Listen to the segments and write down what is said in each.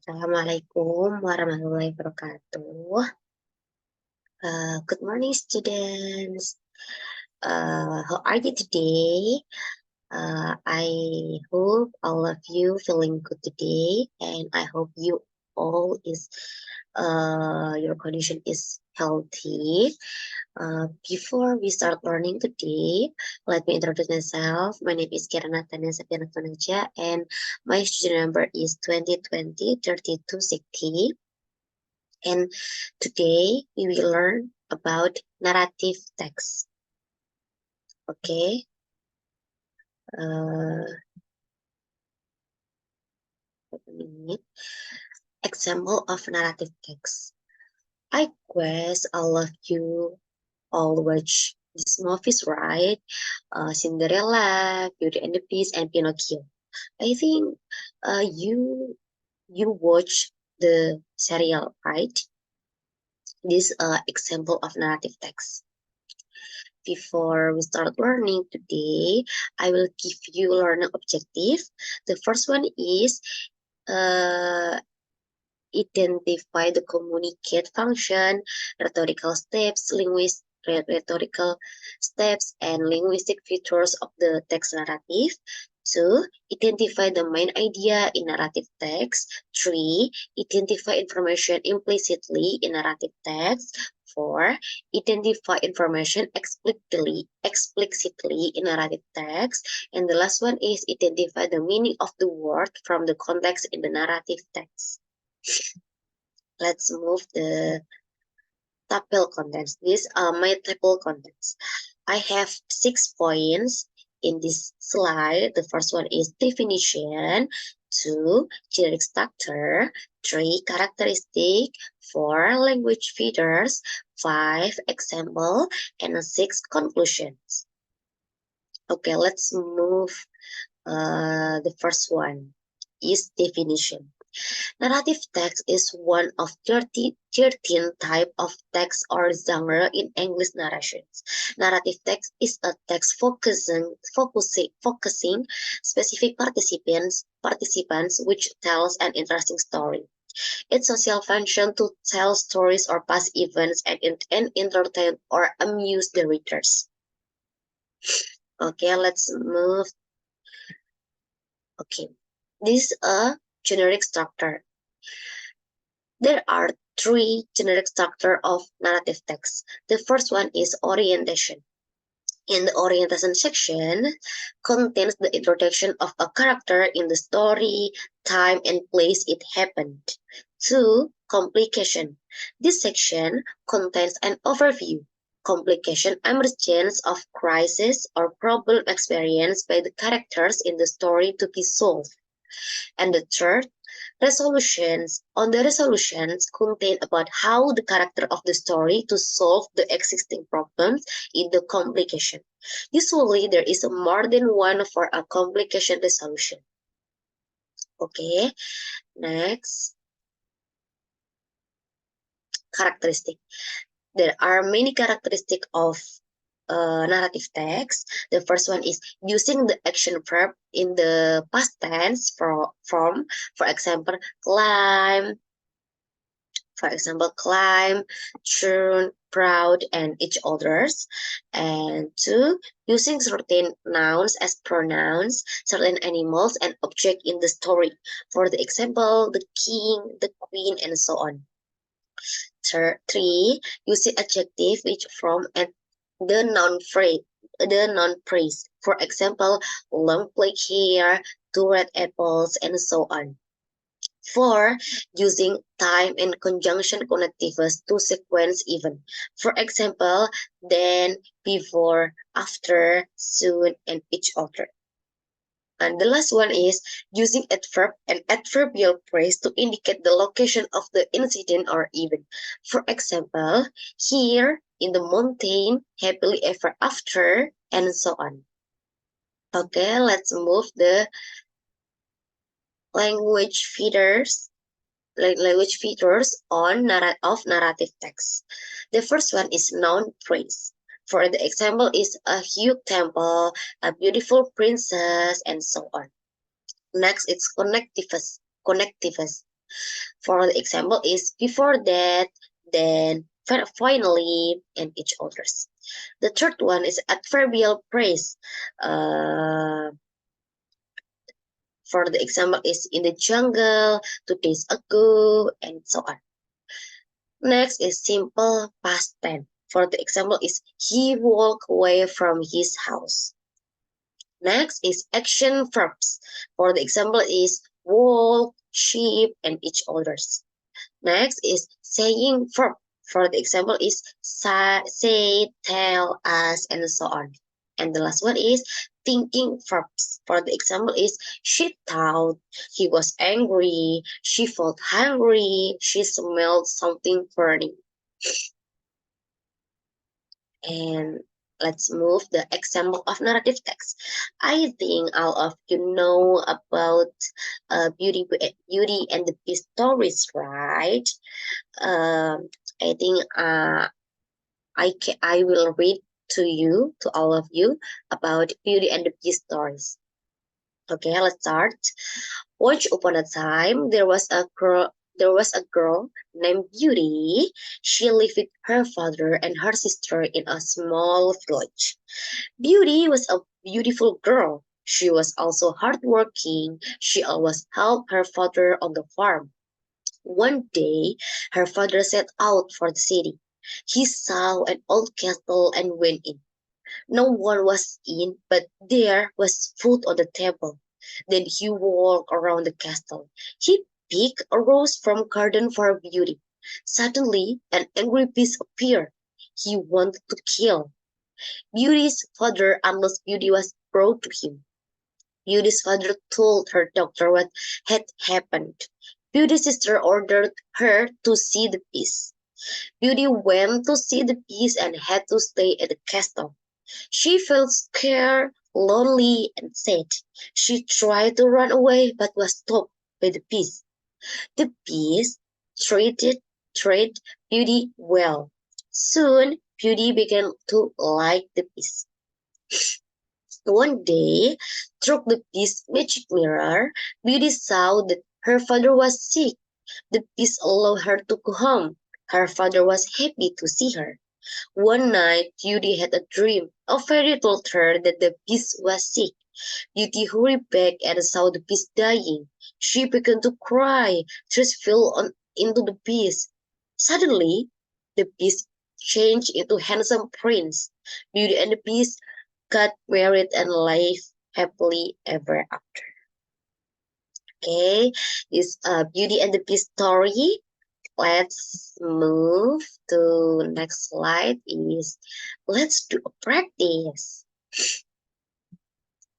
Assalamualaikum warahmatullahi wabarakatuh. Good morning, students. How are you today? I hope all of you feeling good today, and I hope you all is your condition is healthy. Before we start learning today, let me introduce myself. My name is Kirana, Tania, Safinatun, Naja, and my student number is 2020-3260. And today we will learn about narrative text. Okay. Wait a minute. Example of narrative text. I guess all of you all watch these movies, right? Cinderella, Beauty and the Beast, and Pinocchio. I think you watch the serial, right? This example of narrative text. Before we start learning today, I will give you learning objective. The first one is uh, identify the communicate function, rhetorical steps, rhetorical steps, and linguistic features of the text narrative. 2. Identify the main idea in narrative text. 3. Identify information implicitly in narrative text. 4. Identify information explicitly in narrative text. And the last one is identify the meaning of the word from the context in the narrative text. Let's move the table contents. These are my table contents. I have 6 points in this slide. The first one is definition, 2 generic structure, 3 characteristic, 4 language features, 5 example, and 6 conclusions. Okay, let's move the first one is definition. Narrative text is one of 13 types of text or genre in English narrations. Narrative text is a text focusing specific participants which tells an interesting story. Its social function to tell stories or past events and entertain or amuse the readers. Okay, let's move. Okay, this is a generic structure. There are 3 generic structure of narrative text. The first one is orientation. In the orientation section contains the introduction of a character in the story, time, and place it happened. 2. Complication. This section contains an overview. Complication emergence of crisis or problem experienced by the characters in the story to be solved. And the third, resolutions. On the resolutions contain about how the character of the story to solve the existing problems in the complication. Usually there is more than one for a complication resolution. Okay, next. Characteristic. There are many characteristics of narrative text. The first one is using the action verb in the past tense from, for example, climb, churn, proud, and each others. And 2, using certain nouns as pronouns, certain animals and object in the story. For the example, the king, the queen, and so on. 3, using adjective which from and the noun praise. For example, long black hair, 2 red apples, and so on. 4. Using time and conjunction connectives to sequence event. For example, then, before, after, soon, and each other. And the last one is using adverb and adverbial phrase to indicate the location of the incident or event. For example, here in the mountain, happily ever after, and so on. Okay, let's move the language features on narrative text. The first one is noun phrase. For the example is a huge temple, a beautiful princess, and so on. Next, it's connectives. For the example is before that, then finally, and each others. The third one is adverbial phrase. Uh, for the example is in the jungle, 2 days ago, and so on. Next is simple past tense. For the example is he walked away from his house. Next is action verbs. For the example is walk, sheep, and each others. Next is saying verb. For the example is say, tell, ask, and so on. And the last one is thinking verbs. For the example is she thought, he was angry, she felt hungry, she smelled something burning. And let's move the example of narrative text. I think all of you know about Beauty and the Beast stories, right? Um, I think I will read to all of you about Beauty and the Beast stories. Okay, let's start. Once upon a time, there was a girl named Beauty. She lived with her father and her sister in a small village. Beauty was a beautiful girl. She was also hardworking. She always helped her father on the farm. One day, her father set out for the city. He saw an old castle and went in. No one was in, but there was food on the table. Then he walked around the castle. He picked a rose from garden for Beauty. Suddenly, an angry beast appeared. He wanted to kill Beauty's father unless Beauty was brought to him. Beauty's father told her doctor what had happened. Beauty's sister ordered her to see the beast. Beauty went to see the beast and had to stay at the castle. She felt scared, lonely, and sad. She tried to run away but was stopped by the beast. The beast treated Beauty well. Soon, Beauty began to like the beast. One day, through the beast's magic mirror, Beauty saw that her father was sick. The beast allowed her to go home. Her father was happy to see her. One night, Beauty had a dream. A fairy told her that the beast was sick. Beauty hurried back and saw the beast dying. She began to cry. Tears fell into the beast. Suddenly, the beast changed into a handsome prince. Beauty and the beast got married and lived happily ever after. Okay, this Beauty and the Beast story. Let's move to next slide. Let's do a practice.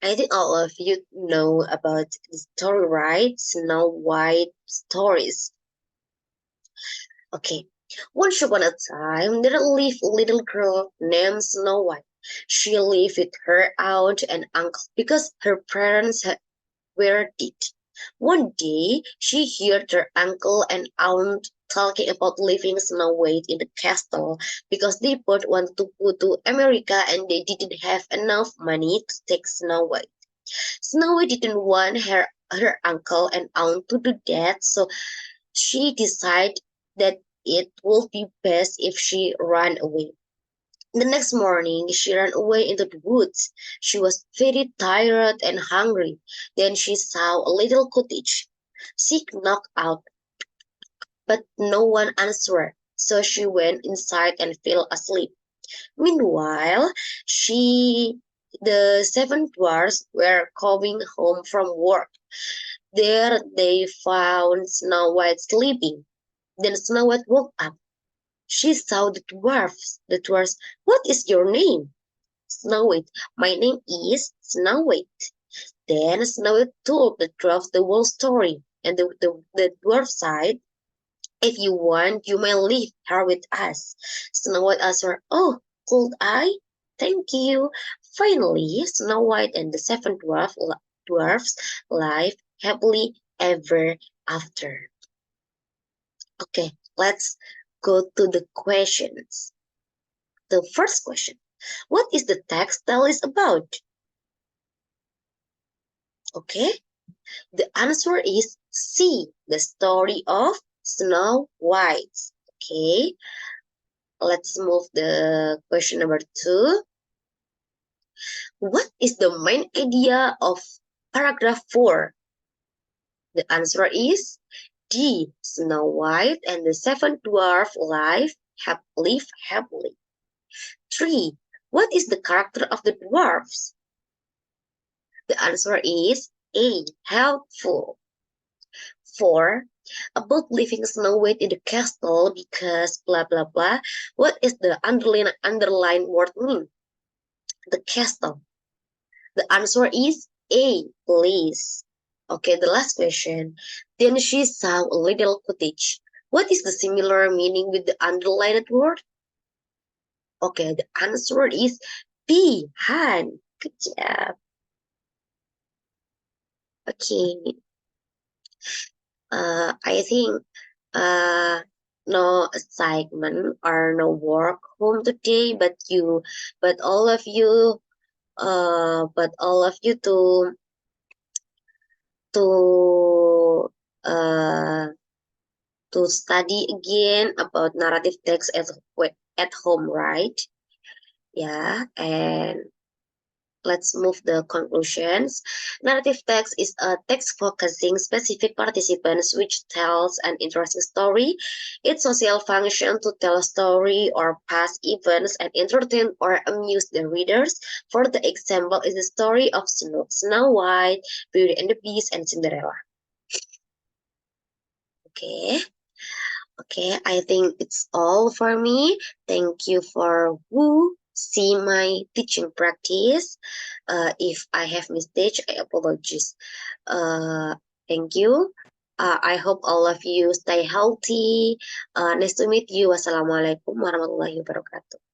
I think all of you know about the story, right? Snow White stories. Okay. Once upon a time, there lived a little girl named Snow White. She lived with her aunt and uncle because her parents were dead. One day, she heard her uncle and aunt talking about leaving Snow White in the castle because they both wanted to go to America and they didn't have enough money to take Snow White. Snow White didn't want her uncle and aunt to do that, so she decided that it would be best if she ran away. The next morning, she ran away into the woods. She was very tired and hungry. Then she saw a little cottage. She knocked out, but no one answered. So she went inside and fell asleep. Meanwhile, the seven dwarfs were coming home from work. There they found Snow White sleeping. Then Snow White woke up. She saw the dwarfs. The dwarfs, what is your name? Snow White. My name is Snow White. Then Snow White told the dwarf the whole story. And the dwarf said, if you want, you may live here with us. Snow White answered, oh, could I? Thank you. Finally, Snow White and the seven dwarfs lived happily ever after. Okay, let's go to the questions. The first question, what is the text tell us about? Okay, The answer is C, the story of Snow White. Okay, let's move the question number 2. What is the main idea of paragraph 4? The answer is D. Snow White and the seven dwarfs live happily. 3. What is the character of the dwarfs? The answer is A. Helpful. 4. About leaving Snow White in the castle because blah blah blah. What is the underline word mean? The castle. The answer is A. Place. Okay, the last question. Then she saw a little cottage. What is the similar meaning with the underlined word? Okay, the answer is B. Han. Good job. Okay. I think uh no assignment or no work home today, but all of you, to uh to study again about narrative text at home, right? Yeah, and let's move the conclusions. Narrative text is a text focusing specific participants which tells an interesting story. Its social function to tell a story or past events and entertain or amuse the readers. For the example is the story of Snow White, Beauty and the Beast, and Cinderella. Okay. Okay, I think it's all for me. Thank you for who see my teaching practice. If I have mistake, I apologize. Uh, thank you. I hope all of you stay healthy. Nice to meet you. Wassalamualaikum warahmatullahi wabarakatuh.